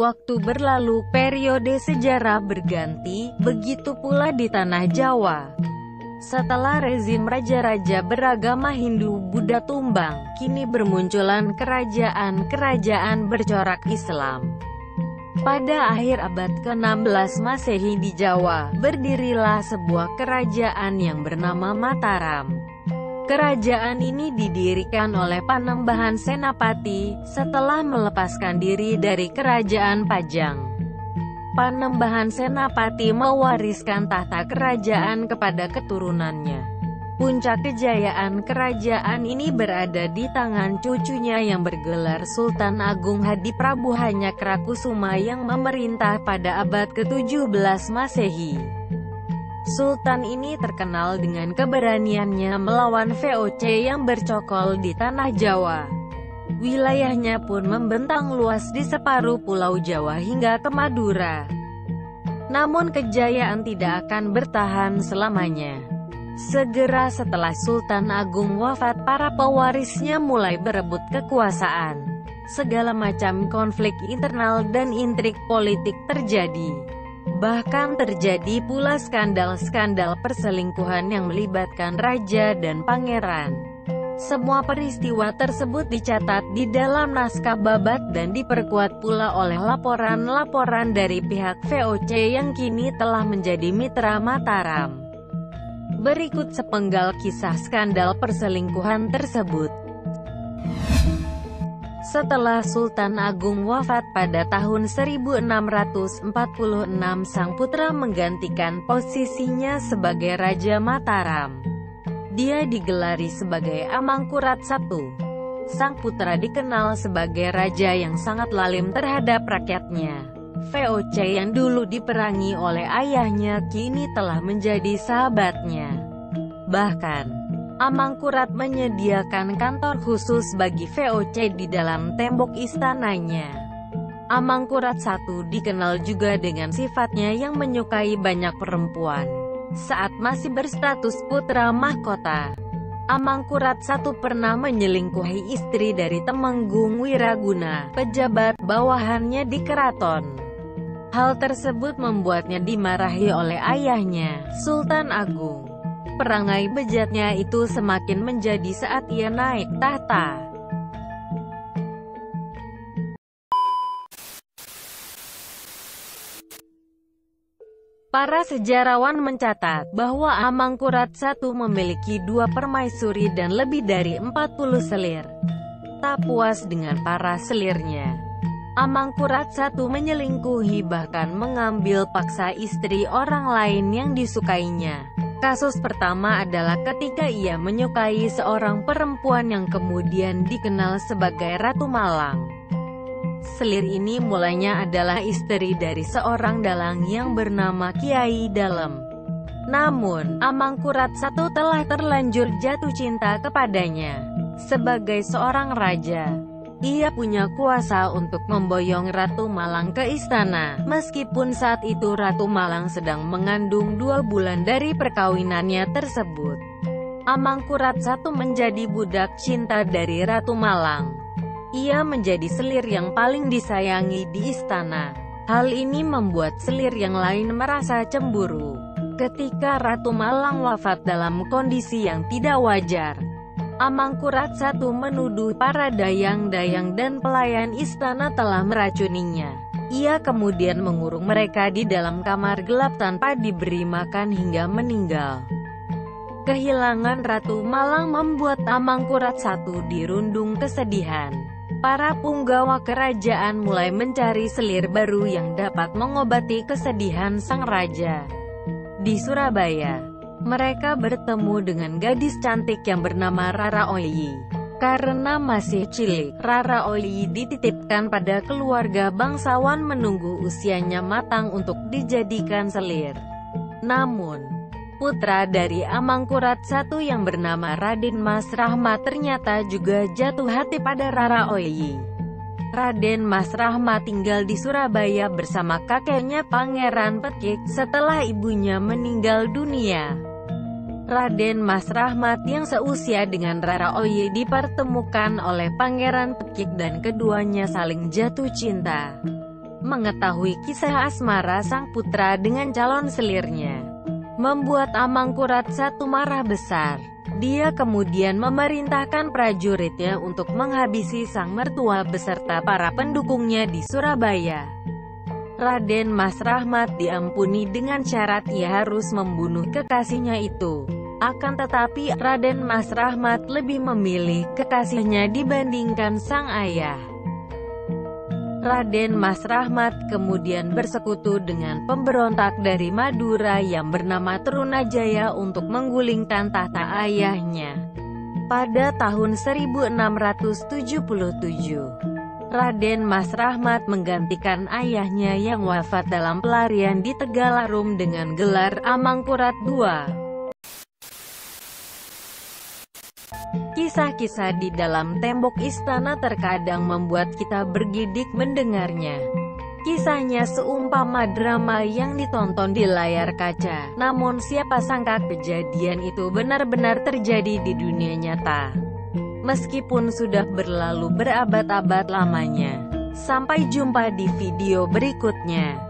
Waktu berlalu, periode sejarah berganti, begitu pula di tanah Jawa. Setelah rezim raja-raja beragama Hindu-Buddha tumbang, kini bermunculan kerajaan-kerajaan bercorak Islam. Pada akhir abad ke-16 Masehi di Jawa, berdirilah sebuah kerajaan yang bernama Mataram. Kerajaan ini didirikan oleh Panembahan Senapati, setelah melepaskan diri dari Kerajaan Pajang. Panembahan Senapati mewariskan tahta kerajaan kepada keturunannya. Puncak kejayaan kerajaan ini berada di tangan cucunya yang bergelar Sultan Agung Hadiprabu Hanyakarakusuma yang memerintah pada abad ke-17 Masehi. Sultan ini terkenal dengan keberaniannya melawan VOC yang bercokol di tanah Jawa. Wilayahnya pun membentang luas di separuh Pulau Jawa hingga ke Madura. Namun kejayaan tidak akan bertahan selamanya. Segera setelah Sultan Agung wafat, para pewarisnya mulai berebut kekuasaan. Segala macam konflik internal dan intrik politik terjadi. Bahkan terjadi pula skandal-skandal perselingkuhan yang melibatkan raja dan pangeran. Semua peristiwa tersebut dicatat di dalam naskah babat dan diperkuat pula oleh laporan-laporan dari pihak VOC yang kini telah menjadi mitra Mataram. Berikut sepenggal kisah skandal perselingkuhan tersebut. Setelah Sultan Agung wafat pada tahun 1646, sang putra menggantikan posisinya sebagai Raja Mataram. Dia digelari sebagai Amangkurat I. Sang putra dikenal sebagai raja yang sangat lalim terhadap rakyatnya. VOC yang dulu diperangi oleh ayahnya kini telah menjadi sahabatnya. Bahkan Amangkurat menyediakan kantor khusus bagi VOC di dalam tembok istananya. Amangkurat I dikenal juga dengan sifatnya yang menyukai banyak perempuan. Saat masih berstatus putra mahkota, Amangkurat I pernah menyelingkuhi istri dari Temenggung Wiraguna, pejabat bawahannya di keraton. Hal tersebut membuatnya dimarahi oleh ayahnya, Sultan Agung. Perangai bejatnya itu semakin menjadi saat ia naik tahta. Para sejarawan mencatat bahwa Amangkurat I memiliki 2 permaisuri dan lebih dari 40 selir. Tak puas dengan para selirnya, Amangkurat I menyelingkuhi bahkan mengambil paksa istri orang lain yang disukainya. Kasus pertama adalah ketika ia menyukai seorang perempuan yang kemudian dikenal sebagai Ratu Malang. Selir ini mulanya adalah istri dari seorang dalang yang bernama Kiai Dalem. Namun, Amangkurat I telah terlanjur jatuh cinta kepadanya. Sebagai seorang raja, ia punya kuasa untuk memboyong Ratu Malang ke istana, meskipun saat itu Ratu Malang sedang mengandung 2 bulan dari perkawinannya tersebut. Amangkurat I menjadi budak cinta dari Ratu Malang. Ia menjadi selir yang paling disayangi di istana. Hal ini membuat selir yang lain merasa cemburu. Ketika Ratu Malang wafat dalam kondisi yang tidak wajar, Amangkurat I menuduh para dayang-dayang dan pelayan istana telah meracuninya. Ia kemudian mengurung mereka di dalam kamar gelap tanpa diberi makan hingga meninggal. Kehilangan Ratu Malang membuat Amangkurat I dirundung kesedihan. Para punggawa kerajaan mulai mencari selir baru yang dapat mengobati kesedihan sang raja. Di Surabaya, mereka bertemu dengan gadis cantik yang bernama Rara Oyi. Karena masih cilik, Rara Oyi dititipkan pada keluarga bangsawan menunggu usianya matang untuk dijadikan selir. Namun, putra dari Amangkurat I yang bernama Raden Mas Rahmat ternyata juga jatuh hati pada Rara Oyi. Raden Mas Rahmat tinggal di Surabaya bersama kakeknya Pangeran Pekik setelah ibunya meninggal dunia. Raden Mas Rahmat yang seusia dengan Rara Oyi dipertemukan oleh Pangeran Pekik dan keduanya saling jatuh cinta. Mengetahui kisah asmara sang putra dengan calon selirnya membuat Amangkurat I marah besar. Dia kemudian memerintahkan prajuritnya untuk menghabisi sang mertua beserta para pendukungnya di Surabaya. Raden Mas Rahmat diampuni dengan syarat ia harus membunuh kekasihnya itu. Akan tetapi, Raden Mas Rahmat lebih memilih kekasihnya dibandingkan sang ayah. Raden Mas Rahmat kemudian bersekutu dengan pemberontak dari Madura yang bernama Trunajaya untuk menggulingkan tahta ayahnya. Pada tahun 1677, Raden Mas Rahmat menggantikan ayahnya yang wafat dalam pelarian di Tegalarum dengan gelar Amangkurat II. Kisah-kisah di dalam tembok istana terkadang membuat kita bergidik mendengarnya. Kisahnya seumpama drama yang ditonton di layar kaca. Namun siapa sangka kejadian itu benar-benar terjadi di dunia nyata. Meskipun sudah berlalu berabad-abad lamanya. Sampai jumpa di video berikutnya.